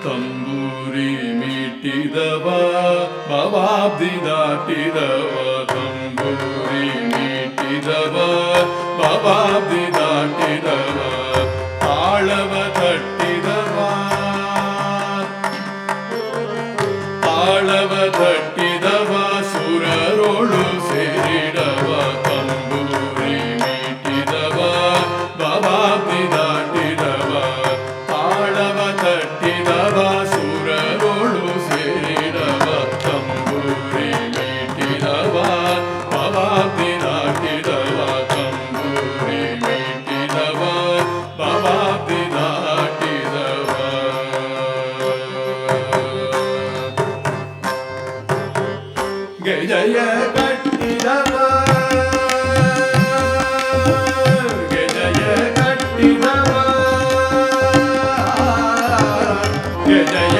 ತಂಬೂರಿ ಮೀಟಿದವ ಭವಾಬ್ದಿ ದಾಟಿದವ ತಂಬೂರಿ ಮೀಟಿದವ ಭವಾಬ್ದಿ ದಾಟಿದವ ತಾಳವ ತಟ್ಟಿದವ ತಾಳವ ತಟ್ಟಿದವ ಸುರರೋಳು ಸೇರಿಡವ ತಂಬೂರಿ ಮೀಟಿದವ ಭವಾಬ್ದಿ ದಾಟಿದವ ತಾಳವ ತಟ್ಟಿದವ ಸುರರೋಳು ಸೇರಿಡವ ತಂಬೂರಿ ಮೀಟಿದವ ಭವಾಬ್ದಿ ದಾಟಿದವ ತಂಬೂರಿ ಮೀಟಿದವ ಭವಾಬ್ದಿ ದಾಟಿದವ ಗೆಜಯ ಕಟ್ಟಿದವ ಗೆಜಯ ಕಟ್ಟಿದವ ಗೆಜಯ